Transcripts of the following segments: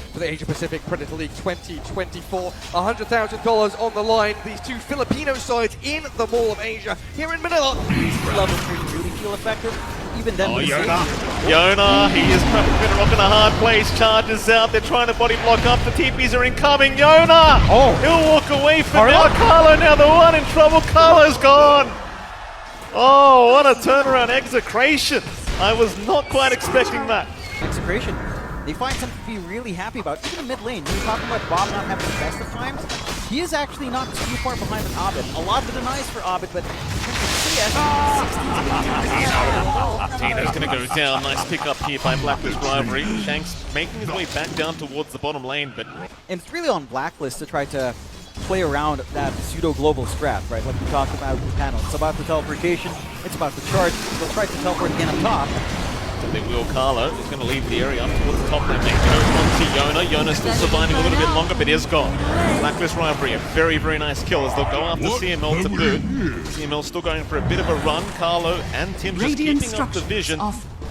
for the Asia Pacific Predator League 2024. $100,000 on the line. These two Filipino sides in the Mall of Asia here in Manila. Level 3 really feel effective. Even then, Yona, he is trapping Rock in a hard place, charges out, they're trying to body block up, the TPs are incoming, Yona! He'll walk away for now, Carlo now the one in trouble, Carlo's gone! Oh, what a turnaround, Execration! I was not quite expecting that. Execration, they find something to be really happy about. Even in mid lane, you were talking about Bob not having the best of times. He is actually not too far behind with Abed. A lot of the denies for Abed, but Tino's gonna go down. Nice pick up here by Blacklist Rivalry. Shanks making his way back down towards the bottom lane, but and it's really on Blacklist to try to play around that pseudo-global strat, right? Like we talked about in the panel. It's about the teleportation, it's about the charge. They'll try to teleport again up top. They will. Carlo is going to leave the area up towards the top lane. They go on to Yona. Yona's still surviving a little bit longer, but is gone. Blacklist Rivalry, a very, very nice kill as they'll go after CML to boot. CML still going for a bit of a run. Carlo and Tim just keeping up the vision.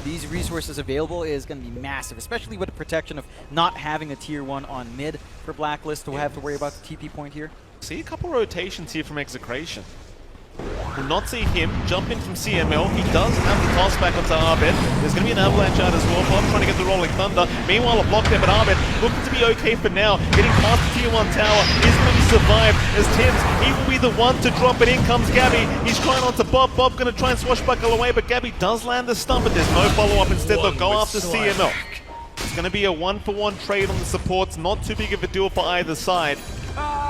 These resources available is going to be massive, especially with the protection of not having a tier 1 on mid for Blacklist to have to worry about the TP point here. See a couple rotations here from Execration. We'll not see him jump in from CML. He does have the toss back onto Abed. There's going to be an avalanche out as well. Bob trying to get the Rolling Thunder. Meanwhile, a block there, but Abed looking to be okay for now. Getting past the tier 1 tower is going to be survived as Tim's. He will be the one to drop it. In comes Gabby. He's trying onto Bob. Bob going to try and swashbuckle away, but Gabby does land the stun, but there's no follow-up. Instead, they'll go after CML. It's going to be a 1-for-1 trade on the supports. Not too big of a deal for either side.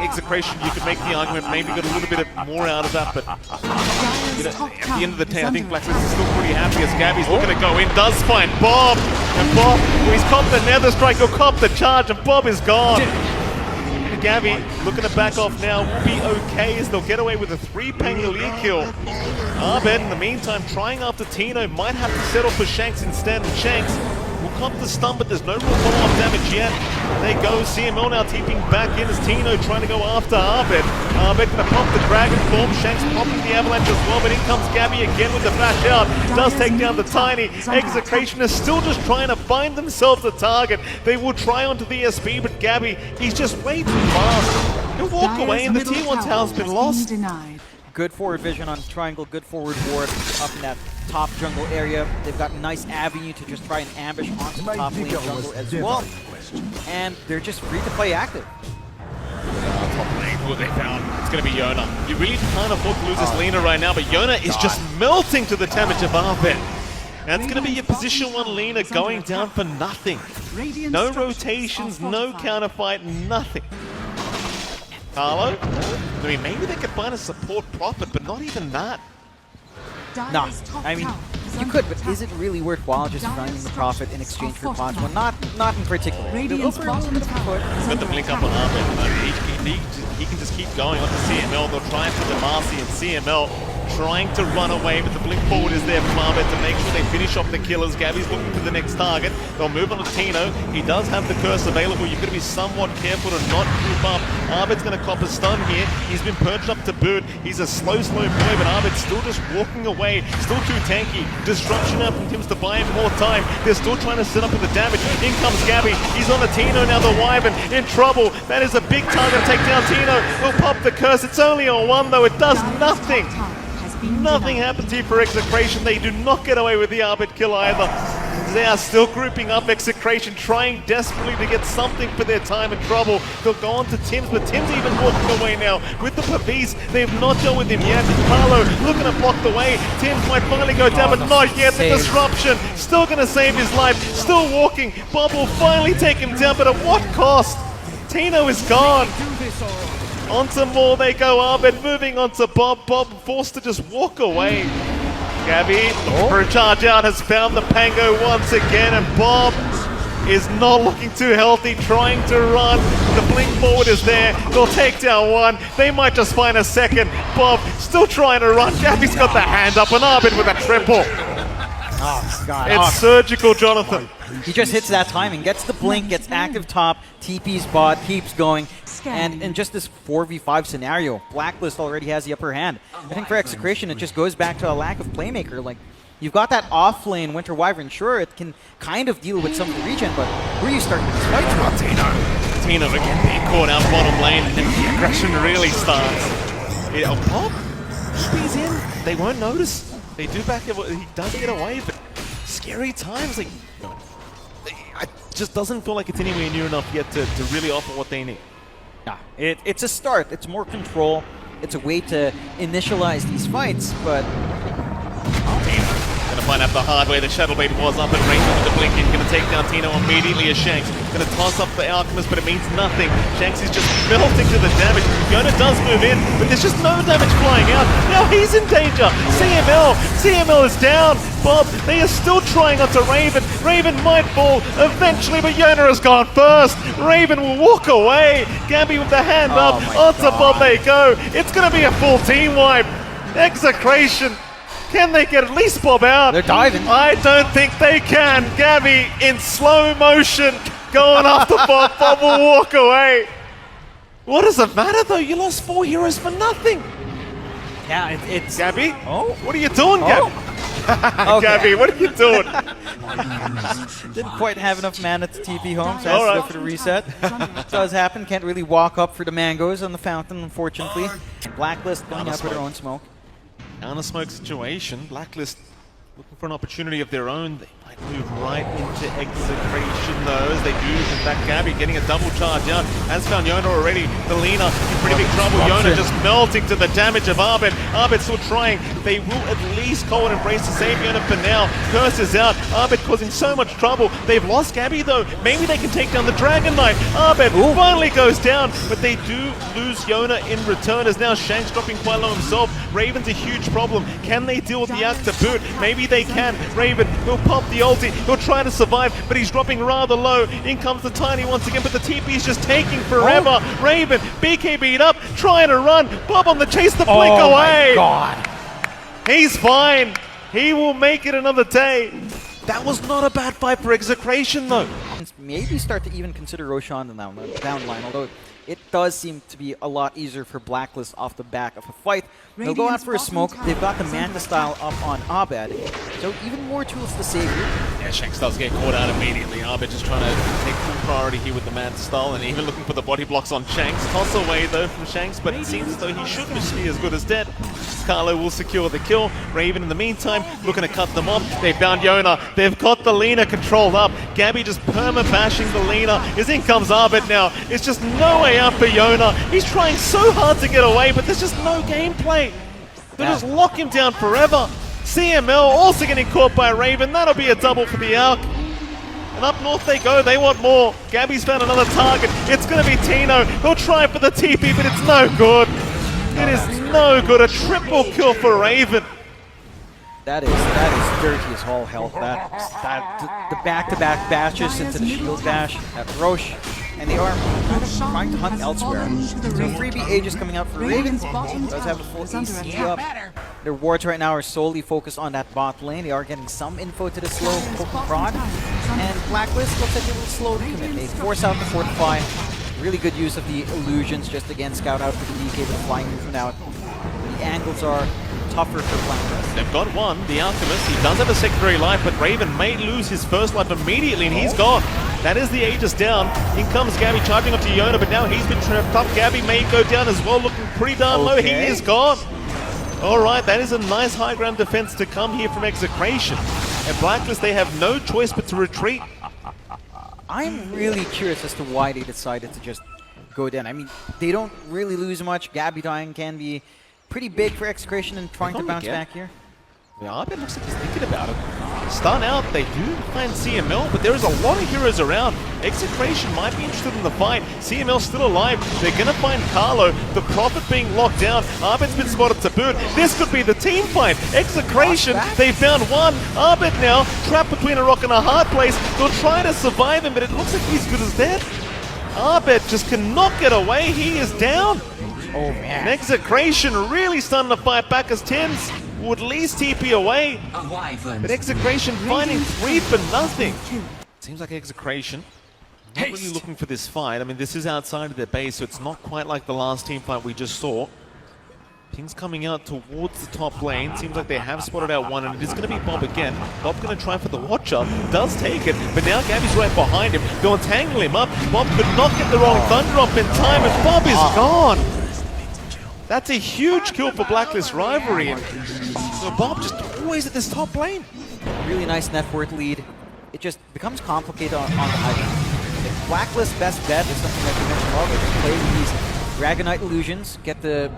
Execration, you could make the argument, maybe got a little bit more out of that, but at the end of the day, I think Blacklist is still pretty happy as Gabby's looking to go in, does find Bob, and Bob, he's copped the Nether Strike, he'll cop the charge, and Bob is gone. Gabby, looking to back off now, will be okay as they'll get away with a 3 Pangolier kill. Abed, in the meantime, trying after Tino, might have to settle for Shanks instead, and Shanks will cop the stun, but there's no real follow-up damage yet. There they go, CML now TPing back in as Tino trying to go after Abed. Abed gonna pop the Dragon Form, Shanks popping the Avalanche as well, but in comes Gabby again with the flash out. Does take down the Tiny. Execration is still just trying to find themselves a target. They will try onto the SP, but Gabby, he's just way too fast. He'll walk away and the tier 1 tower's been lost. Good forward vision on Triangle, good forward ward up in that top jungle area. They've got a nice avenue to just try and ambush onto the top lane jungle as well. And they're just free to play active. Top lane, what they found, it's going to be Yona. You really can't afford to lose this Lina right now, but Yona is just melting to the damage of Abed. That's going to be your position 1 Lina going down for nothing. No rotations, no counterfight, nothing. Carlo? I mean, maybe they could find a support profit, but not even that. Nah, I mean, you could, but is it really worthwhile just finding the profit in exchange for Ponch? Well, not in particular. They'll go for a bit of a put. Got the blink up on Abed. He can just keep going onto CML. They'll try and put the Marcy and CML trying to run away, but the blink forward is there from Abed to make sure they finish off the killers. Gabby's looking for the next target. They'll move on to Tino. He does have the curse available. You've got to be somewhat careful to not group up. Abed's going to cop a stun here. He's been perched up to boot. He's a slow boy, but Abed's still just walking away. Still too tanky. Disruption out from Tim's to buy him more time. They're still trying to set up with the damage. In comes Gabby. He's on the Tino now. The Wyvern in trouble. That is a big target to take down Tino. He'll pop the curse. It's only on 1 though. It does nothing. Nothing happens here for Execration. They do not get away with the Abed kill either. They are still grouping up. Execration trying desperately to get something for their time and trouble. They'll go on to Tim's, but Tim's even walking away now with the Pavis. They've not dealt with him yet. Carlo looking to block the way. Tim's might finally go down, but not yet. The disruption still going to save his life. Still walking. Bob will finally take him down, but at what cost? Tino is gone. Onto more they go, Abed moving onto Bob. Bob forced to just walk away. Gabby, for a charge out, has found the Pango once again, and Bob is not looking too healthy, trying to run. The blink forward is there. They'll take down 1. They might just find a second. Bob still trying to run. Gabby's got the hand up, and Abed with a triple. Oh, God. It's surgical, Jonathan. He just hits that timing, gets the blink, gets active top, TP's bot, keeps going. And in just this 4v5 scenario, Blacklist already has the upper hand. I think for Execration, it just goes back to a lack of playmaker. Like, You've got that off-lane Winter Wyvern. Sure, it can kind of deal with some of the regen, but who are you starting this fight with? Tino again being caught out bottom lane, and then the aggression really starts. Pop? He's in. They won't notice. They do back it. He does get away, but scary times. Like, it just doesn't feel like it's anywhere near enough yet to really offer what they need. Nah, it's a start. It's more control. It's a way to initialize these fights, but Gonna find out the hard way. The Shadow Blade was up and Raven with the Blinking. Gonna take down Tino immediately as Shanks. Gonna toss up the Alchemist, but it means nothing. Shanks is just melting to the damage. Yona does move in, but there's just no damage flying out. Now he's in danger. CML is down. Bob, they are still trying onto Raven. Raven might fall eventually, but Yona has gone first. Raven will walk away. Gabby with the hand up. Onto Bob they go. It's gonna be a full team wipe. Execration. Can they get at least Bob out? They're diving. I don't think they can. Gabby in slow motion going after Bob. Bob will walk away. What does it matter though? You lost 4 heroes for nothing. yeah, it's Gabby? Oh, What are you doing, Gabby? Okay. Gabby, what are you doing? didn't quite have enough mana to TP home, so has to Alright. go for the reset. Does happen. Can't really walk up for the mangoes on the fountain, unfortunately. Blacklist going up with their own smoke. Down a smoke situation. Blacklist looking for an opportunity of their own. They might move right into Execration though, as they do. In fact, Gabby getting a double charge down. Has found Yona already. The Lina in pretty big trouble. Yona just melting to the damage of Arbit. Arbit still trying. They will at least Cold Embrace to save Yona for now. Curse is out. Arbit causing so much trouble. They've lost Gabby though. Maybe they can take down the Dragon Knight. Arbit finally goes down, but they do lose Yona in return, as now Shanks dropping quite low himself. Raven's a huge problem. Can they deal with the Arc to boot? Maybe they can. Raven, he'll pop the ulti. He'll try to survive, but he's dropping rather low. In comes the Tiny once again, but the TP is just taking forever. Raven, BK beat up, trying to run. Bob on the chase, the blink away. My God. He's fine. He will make it another day. That was not a bad fight for Execration though. Maybe start to even consider Roshan down the line, although it does seem to be a lot easier for Blacklist off the back of a fight. They'll go out for a smoke. They've got the Manta style up on Abed, so even more tools to save you. Yeah, Shanks does get caught out immediately. Arbit just trying to take full priority here with the Manta style, and even looking for the body blocks on Shanks. Toss away though from Shanks, but it seems as though he should just be as good as dead. Carlo will secure the kill. Raven in the meantime looking to cut them off. They found Yona. They've got the Lina controlled up. Gabby just perma-bashing the Lina. As in comes Arbit now. It's just no way out for Yona. He's trying so hard to get away, but there's just no gameplay. They'll just lock him down forever. CML also getting caught by Raven. That'll be a double for the Arc. And up north they go. They want more. Gabby's found another target. It's going to be Tino. He'll try for the TP, but it's no good. It is no good. A triple kill for Raven. That is dirty as all hell. The back-to-back bashes into the shield bash at Roche, and they are trying to hunt elsewhere. So freebie Aegis coming out for Raven. Does have a full AC up. Their wards right now are solely focused on that bot lane. They are getting some info to the slow poke prod, and Blacklist looks like they will slow the commit. They force out the fortify. Really good use of the illusions just again scout out for the DK with the flying movement out. The angles are tougher for Blacklist. They've got one, the Alchemist. He does have a secondary life, but Raven may lose his first life immediately, and he's gone. That is the Aegis down. In comes Gabby charging up to Yona, but now he's been trapped up. Gabby may go down as well, looking pretty darn low. He is gone. All right, that is a nice high ground defense to come here from Execration. And Blacklist, they have no choice but to retreat. I'm really curious as to why they decided to just go down. I mean, they don't really lose much. Gabby dying can be pretty big for Execration and trying to bounce back here. Yeah, Arbit looks like he's thinking about it. Stun out, they do find CML, but there is a lot of heroes around. Execration might be interested in the fight. CML's still alive. They're going to find Carlo. The Prophet being locked down. Arbit's been spotted to boot. This could be the team fight. Execration, they found one. Arbit now trapped between a rock and a hard place. They'll try to survive him, but it looks like he's good as dead. Arbit just cannot get away. He is down. Oh, man. And Execration really starting to fight back as Tens would at least TP away. But Execration finding 3 for nothing. Seems like Execration not really looking for this fight. I mean, this is outside of their base, so it's not quite like the last team fight we just saw. King's coming out towards the top lane. Seems like they have spotted out one, and it is going to be Bob again. Bob going to try for the watch-up. Does take it, but now Gabby's right behind him. They'll entangle him up. Bob could not get the rolling thunder up in time, and Bob is gone. That's a huge kill for Blacklist Rivalry. And so Bob just always at this top lane. Really nice net worth lead. It just becomes complicated on the high ground. If Blacklist best bet is something that you mentioned well, they can play with these Dragonite illusions, get the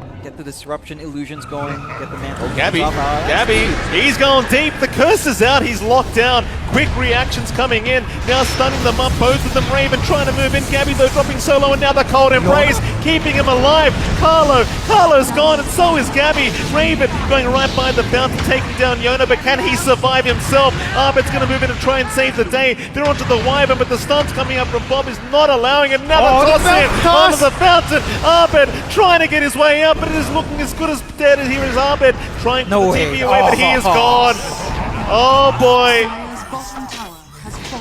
disruption illusions going, get the mantle. Oh, Gabby, he's going deep. The curse is out. He's locked down. Quick reactions coming in. Now stunning them up. Both of them. Raven trying to move in. Gabby though dropping solo, and now the cold embrace keeping him alive. Carlo's gone, and so is Gabby. Raven going right by the fountain, taking down Yona, but can he survive himself? Arbit's going to move in and try and save the day. They're onto the Wyvern, but the stunts coming up from Bob is not allowing it. Now the toss in onto the fountain. Arbit trying to get his way up, but it is looking as good as dead. Here is Arbit trying to TP away, but he is gone. Oh boy.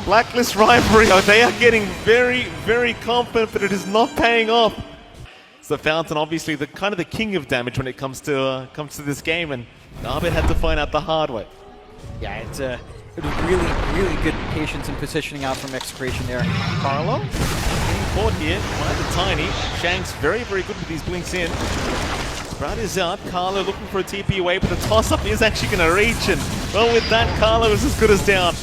Blacklist Rivalry, they are getting very, very confident, but it is not paying off. So Fountain, obviously, the kind of the king of damage when it comes to this game, and Arbit had to find out the hard way. Yeah, it was really good patience and positioning out from Execration there. Carlo getting caught here by the Tiny. Shanks very, very good with these blinks in. Sprout is out. Carlo looking for a TP away, but the toss-up is actually going to reach, and well, with that, Carlo is as good as down.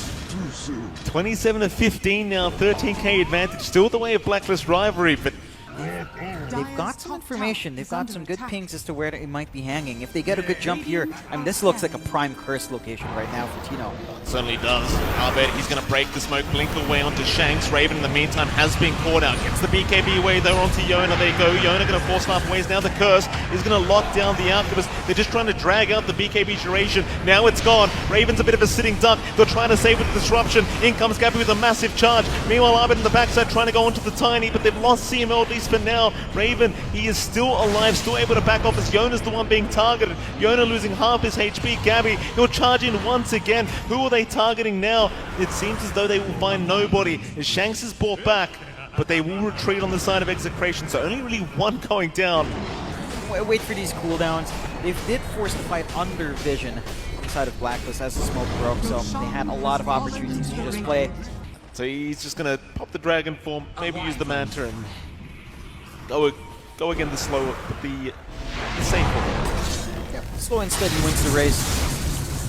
27-15 now, 13k advantage, still the way of Blacklist Rivalry, but they've got some information. They've got some good pings as to where it might be hanging. If they get a good jump here, I mean, this looks like a prime curse location right now for Tino. It certainly does. Arbit, he's going to break the smoke, blink away onto Shanks. Raven, in the meantime, has been caught out. Gets the BKB away, though, onto Yona. They go. Yona going to force halfways. Now the curse is going to lock down the Alchemist. They're just trying to drag out the BKB duration. Now it's gone. Raven's a bit of a sitting duck. They're trying to save with the disruption. In comes Gabby with a massive charge. Meanwhile, Arbit in the backside trying to go onto the Tiny, but they've lost CML at least for now. Raven, he is still alive, still able to back off as Yona's the one being targeted. Yona losing half his HP. Gabby, he'll charge in once again. Who are they targeting now? It seems as though they will find nobody as Shanks is brought back, but they will retreat on the side of Execration, so only really one going down. Wait for these cooldowns. They did force the fight under Vision inside of Blacklist as the smoke broke, so they had a lot of opportunities to just play. So he's just going to pop the Dragon form, maybe use the Manta, and go again the slow, the safe one. Yeah, slow and steady wins the race.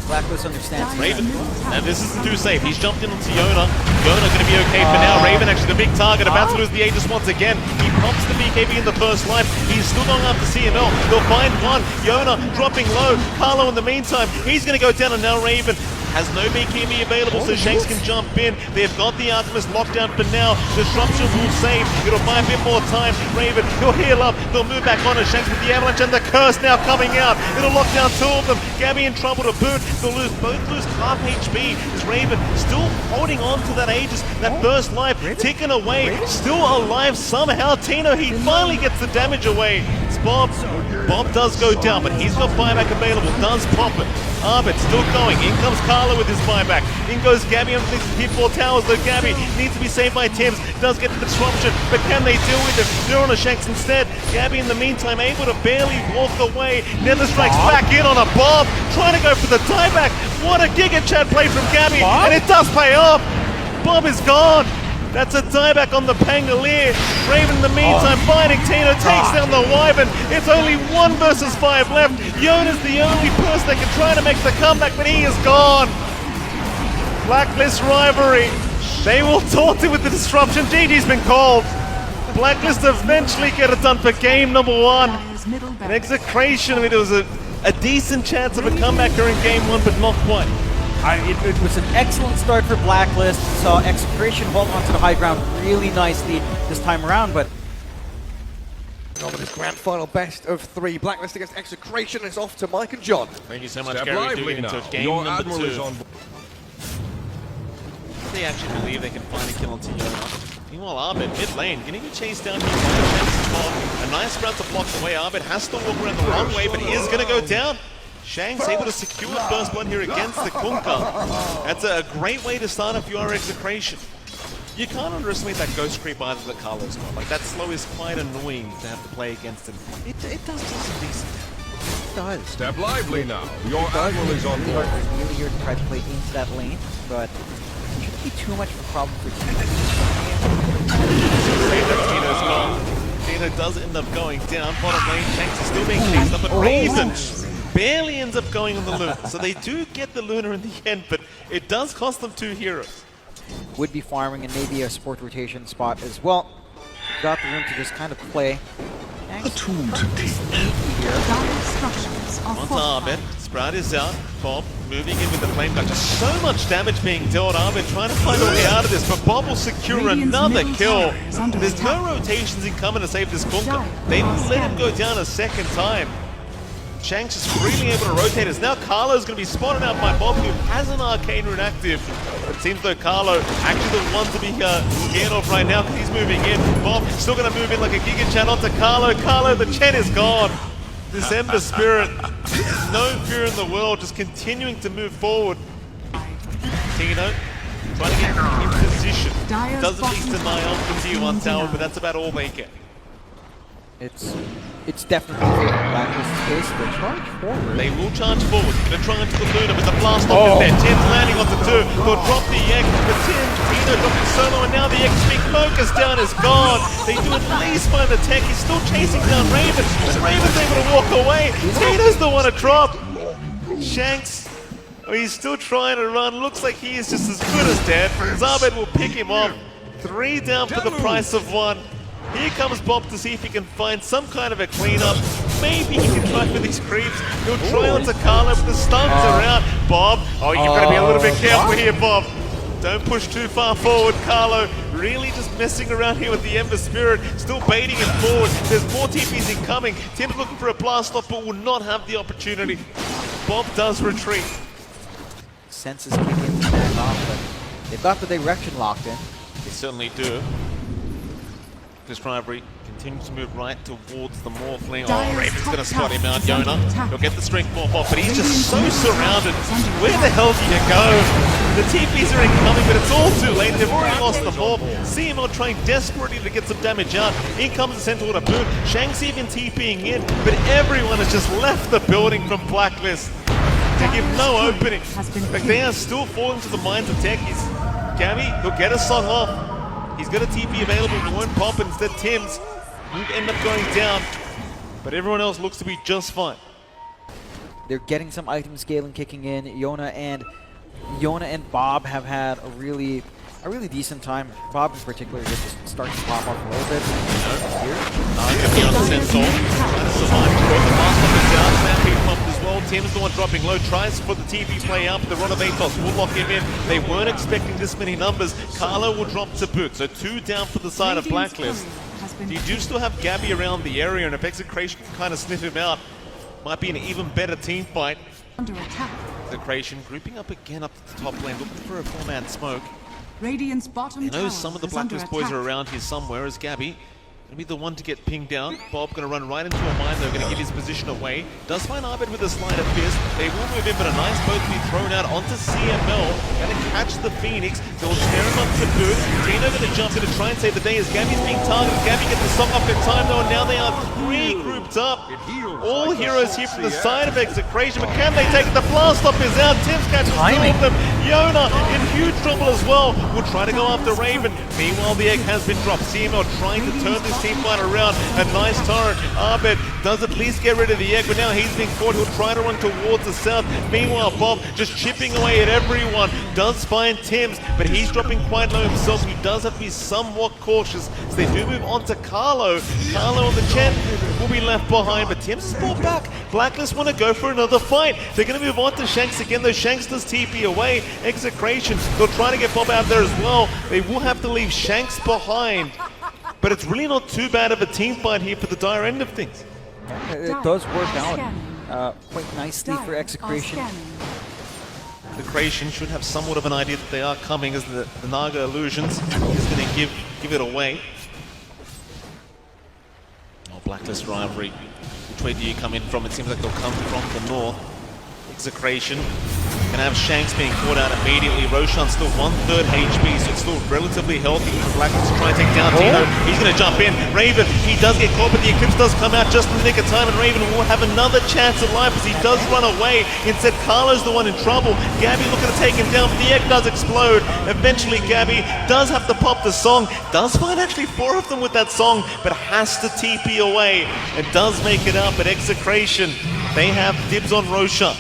Blacklist understands. Raven, and this isn't too safe. He's jumped in onto Yona. Yona going to be okay for now. Raven actually the big target, about to lose the Aegis once again. He pops the BKB in the first life. He's still going after CML. They'll find one. Yona dropping low. Carlo in the meantime, he's going to go down, and now Raven has no BKB available, so Shanks can jump in. They've got the Alchemist locked down for now. Disruption will save. It'll buy a bit more time. Raven, he'll heal up. They'll move back on, and Shanks with the avalanche and the curse now coming out. It'll lock down two of them. Gabby in trouble to boot. They'll both lose half HP. As Raven still holding on to that Aegis, that first life, ticking away. Still alive somehow. Tino, he finally gets the damage away. It's Bob. Bob does go down, but he's got buyback available. Does pop it. Arbit still going. In comes Carlo with his buyback. In goes Gabby on the hit 4 towers, though Gabby needs to be saved by Tim's. Does get the disruption, but can they deal with it? They're on a Shanks instead. Gabby in the meantime able to barely walk away. Nether strikes back in on a Bob, trying to go for the tieback. What a Giga Chat play from Gabby, and it does pay off. Bob is gone. That's a dieback on the Pangolier. Raven in the meantime finding Tino, takes down the Wyvern. It's only 1 versus 5 left. Yona's the only person that can try to make the comeback, but he is gone. Blacklist Rivalry. They will taunt it with the disruption. GG's been called. Blacklist eventually get it done for game number 1. And Execration, I mean, it was a decent chance of a comeback during game 1, but not quite. It was an excellent start for Blacklist. Saw Execration hold onto the high ground really nicely this time around, but Dominus grand final best of 3. Blacklist against Execration is off to Mike and John. Thank you so much, Gary. Doing into game number 2. They actually believe they can find a kill onto Yona. Meanwhile, Arbit mid lane getting a chase down here. A nice sprout to block the way. Arbit has to walk around the wrong way, but he is going to go down. Shanks able to secure first blood here against the Kunkka. That's a great way to start if you are Execration. You can't underestimate that ghost creep either that Carlo's got. Like, that slow is quite annoying to have to play against him. It does some decent damage. does. Step lively now. Your admiral is on board. Really here to try to play into that lane, but it shouldn't be too much of a problem for Tino. Tino's gone. Tino does end up going down. Bottom lane, Shanks is still being chased up, but Raven barely ends up going on the Luna. So they do get the Luna in the end, but it does cost them 2 heroes. Would be farming and maybe a support rotation spot as well. Got the room to just kind of play. A tool to teach. Onto Arbit, Sprout is out. Bob moving in with the flame gun. Just so much damage being dealt. Arbit trying to find a way out of this, but Bob will secure another kill. There's no rotations incoming to save this Kunka. They didn't let him go down a second time. Shanks is freely able to rotate us. Now Carlo's going to be spotted out by Bob, who has an Arcane Rune active. It seems though Carlo actually the one to be scared of right now because he's moving in. Bob still going to move in like a Giga Chan onto Carlo. Carlo, the Chen is gone. This Ember Spirit, no fear in the world, just continuing to move forward. Tino trying to get in position. Doesn't at least deny on the D1 tower, but that's about all they get. It's definitely a Blacklist case. They charge forward. They will charge forward. Gonna try into the Luna, but the blast off is there. Tim's landing onto 2. They'll drop the egg, but Tino dropping solo, and now the egg being focused down is gone. They do at least find the tech. He's still chasing down Raven, but Raven's able to walk away. Tino's the one to drop. Shanks, he's still trying to run. Looks like he is just as good as dead. Zabed will pick him off. 3 down for the price of 1. Here comes Bob to see if he can find some kind of a cleanup. Maybe he can try for these creeps. He'll try onto Carlo, but the stuns are out. Bob, you've got to be a little bit careful here, Bob. Don't push too far forward, Carlo. Really just messing around here with the Ember Spirit. Still baiting him forward. There's more TPs incoming. Tim's looking for a blast off, but will not have the opportunity. Bob does retreat. Senses kick in to back off, but they've got the direction locked in. They certainly do. This rivalry continues to move right towards the Morphling. Oh, Raven's going to spot him out. Yona, he'll get the strength morph off, but he's just so surrounded. Where the hell do you go? The TPs are incoming, but it's all too late. They've already lost the morph. CML trying desperately to get some damage out. In comes the Sentinel to boot. Shanks even TPing in, but everyone has just left the building from Blacklist. They give no opening. Like they are still falling to the minds of techies. Gabby, he'll get a song off. He's got a TP available, he won't pop, and instead Tim's will end up going down. But everyone else looks to be just fine. They're getting some item scaling kicking in. Yona and Bob have had a really decent time. Bob in particular just starting to pop off a little bit. Going to be on the Sentinel. Trying to survive. The last one is down. Stampede pumped as well. Tim's the one dropping low. Tries for the TP play up. The run of Atos will lock him in. They weren't expecting this many numbers. Carlo will drop to boot. So 2 down for the side of Blacklist. You do still have Gabby around the area, and if Execration can kind of sniff him out, might be an even better team fight. Under attack. Execration grouping up again up to the top lane, looking for a 4-man smoke. Radiant's bottom You know tower some of the is under Blacklist boys attack. are around here somewhere. Is Gabby going to be the one to get pinged down? Bob going to run right into a mine. They're going to give his position away. Does find Arbit with a sleight of fist. They will move in, but a nice boat to be thrown out onto CML. Going to catch the Phoenix. They'll tear him up to boot. Tino going to jump in to try and save the day as Gabby's being targeted. Gabby gets the stock off in time though, and now they are 3 grouped up. All heroes here from the side of Execration, but can they take it? The blast off is out. Tim's catches 2 of them. Yona in huge trouble as well. Will try to go after Raven. Meanwhile, the egg has been dropped. CML trying to turn this team fight around. A nice turret. Arbit does at least get rid of the egg, but now he's being caught. He'll try to run towards the south. Meanwhile, Bob just chipping away at everyone. Does find Tim's, but he's dropping quite low himself. He does have to be somewhat cautious. So they do move on to Carlo. Carlo on the Chen will be left behind, but Tim's brought back. Blacklist want to go for another fight. They're going to move on to Shanks again, though Shanks does TP away. Execration, they'll try to get Bob out there as well. They will have to leave Shanks behind. But it's really not too bad of a team fight here for the dire end of things. It does work out quite nicely for Execration. Execration should have somewhat of an idea that they are coming as the Naga Illusions is going to give it away. Oh, Blacklist rivalry. Which way do you come in from? It seems like they'll come from the north. Execration Gonna have Shanks being caught out immediately. Roshan's still 1/3 HP, so it's still relatively healthy. Blacklist trying to take down Tino. He's gonna jump in. Raven, he does get caught, but the Eclipse does come out just in the nick of time, and Raven will have another chance at life as he does run away. Instead, Carlo's the one in trouble. Gabby looking to take him down, but the egg does explode. Eventually, Gabby does have to pop the song. Does find actually 4 of them with that song, but has to TP away. And does make it up at Execration. They have dibs on Roshan.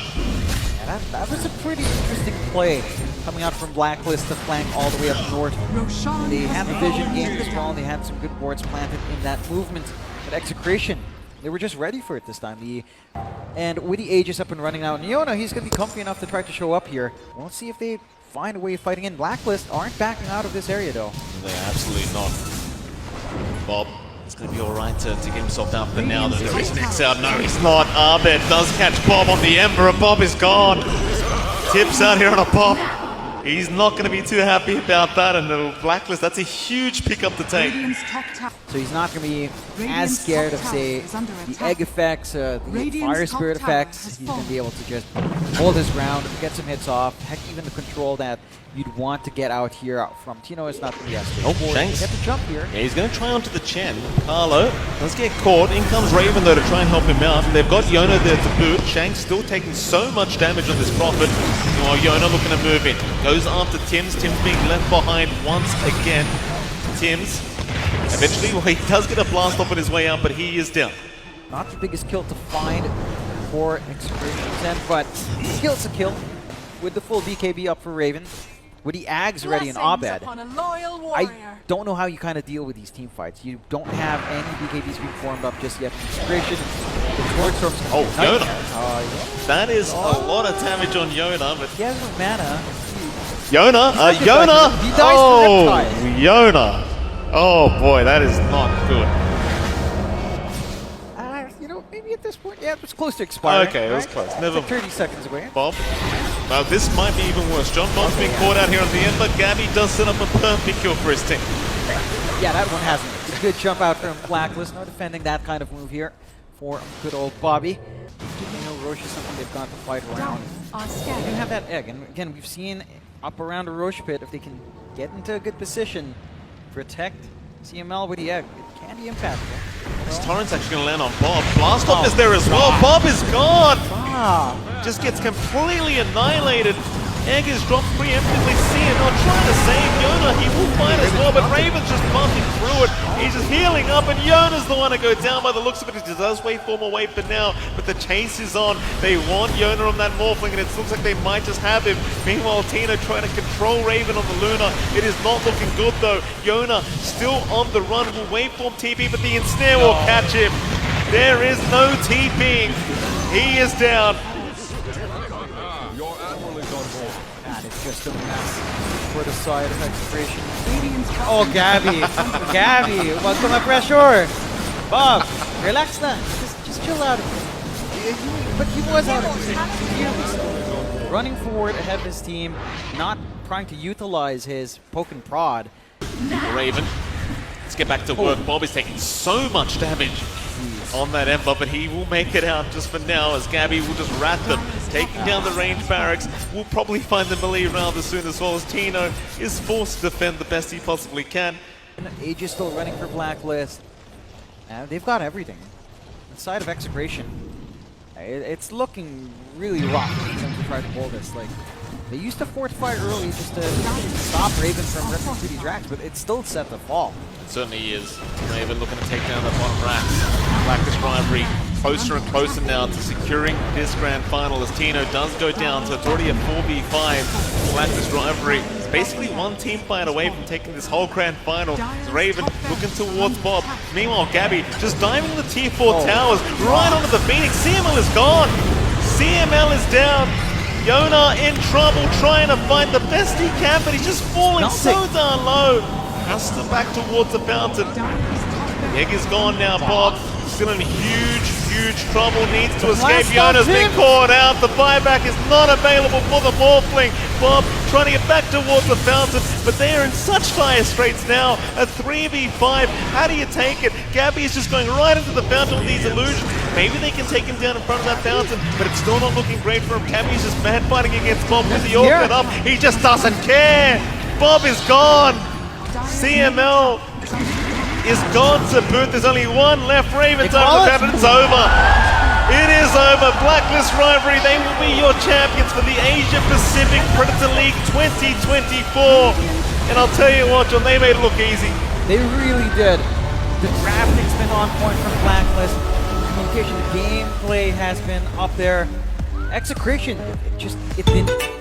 Yeah, that was a pretty interesting play coming out from Blacklist to flank all the way up north. Roshan They had the has vision fallen gained to as the well, and they had some good boards planted in that movement. But Execration, they were just ready for it this time. And Witty Age is up and running now. And Yona, he's going to be comfy enough to try to show up here. We'll see if they find a way of fighting in. Blacklist aren't backing out of this area, though. They're absolutely not. Bob is going to be alright to get himself down for now. There is an X out. No, he's not. Abed does catch Bob on the Ember, and Bob is gone. Tips out here on a Bob. He's not going to be too happy about that, and the Blacklist, that's a huge pickup to take. Radiant's top tower. So he's not going to be as Radiant's scared of, top say, tower is under the attack. egg effects, the Radiant's fire top spirit tower effects. has He's going to fallen. be able to just hold his ground, get some hits off. Heck, even the control that you'd want to get out here from Tino is not going to be as straightforward. Shanks. Get the jump here. Yeah, he's going to try onto the Chen. Carlo does get caught. In comes Raven, though, to try and help him out. They've got Yona there to boot. Shanks still taking so much damage on this Prophet. While Yona looking to move in. Goes after Tims. Tims being left behind once again. Tims, eventually, well, he does get a blast off on his way out, but he is down. Not the biggest kill to find for Execration, but skill's a kill with the full BKB up for Raven. With the Ags ready in Abed. Upon a loyal I warrior. don't know how you kind of deal with these team fights. You don't have any BKBs being formed up just yet. Execration, the Torchstorm's Oh, Yona. Yeah. That is a lot of damage on Yona, but He has no mana. Yona, He's not Yona, he dies to Reptile. Yona. Oh boy, that is not good. You know, maybe at this point, yeah, it was close to expiring. Okay, it was right? close. It's Never. like 30 seconds away. Bob. Well, this might be even worse. John Bob's being caught out here at the end, but Gabby does set up a perfect kill for his team. Yeah, that one hasn't. It's a good jump out from Blacklist. No defending that kind of move here for good old Bobby. You know, Roche is something they've got to fight around. On They scan. do have that egg, and again, we've seen up around the Roche pit, if they can get into a good position, protect CML with the egg, it can be impactful. This torrent's actually going to land on Bob. Blast off Oh, is there as well. Bob is gone. Ah, Just gets completely annihilated. Egg is dropped preemptively. CML trying to save Yona. He will fight as well, but Raven's just bumping through it. He's just healing up, and Yona's the one to go down by the looks of it. He does waveform away for now, but the chase is on. They want Yona on that Morphling, and it looks like they might just have him. Meanwhile, Tina trying to control Raven on the Luna. It is not looking good, though. Yona still on the run. Will waveform TP, but the ensnare will catch him. There is no TPing. He is down. Your admiral is on board. and it's just a mess for the side of Execration. Radiant's top Oh, Gabby! Gabby! What's on the pressure? Bob, relax na. Just chill out. But he was out of position. He was running forward ahead of his team, not trying to utilize his poke and prod. Raven. Let's get back to work. Bob is taking so much damage on that Ember, but he will make it out just for now as Gabby will just rat them. Taking down the range barracks. We'll probably find the melee round as soon as well as Tino is forced to defend the best he possibly can. Age is still running for Blacklist. And they've got everything. Inside of Execration, it's looking really rough for them to try to pull this. Like, they used to fortify early just to stop Raven from ripping through these racks, but it's still set to fall. It certainly is. Raven looking to take down the bottom racks. Blacklist rivalry closer and closer now to securing this grand final as Tino does go down, so it's already a 4v5 Blacklist rivalry. It's basically one team fight away from taking this whole grand final. It's Raven looking towards Bob. Meanwhile, Gabby just diving the tier 4 towers right onto the Phoenix. CML is gone. CML is down. Yona in trouble trying to find the best he can, but he's just falling so darn low. Has to back towards the fountain. Egg is gone now, Bob. Still in huge trouble. Needs to escape. Yona's been caught out. The buyback is not available for the Morphling. Bob trying to get back towards the fountain, but they are in such dire straits now. A 3v5. How do you take it? Gabby is just going right into the fountain with these illusions. Maybe they can take him down in front of that fountain, but it's still not looking great for him. Cammy's just mad fighting against Bob with the orchid up. He just doesn't care. Bob is gone. CML is gone to boot. There's only one left. Raven's over the fountain. It's over. It is over. Blacklist rivalry. They will be your champions for the Asia Pacific Predator League 2024. And I'll tell you what, John, they made it look easy. They really did. The drafting's been on point from Blacklist. Communication, the gameplay has been up there. Execration, it didn't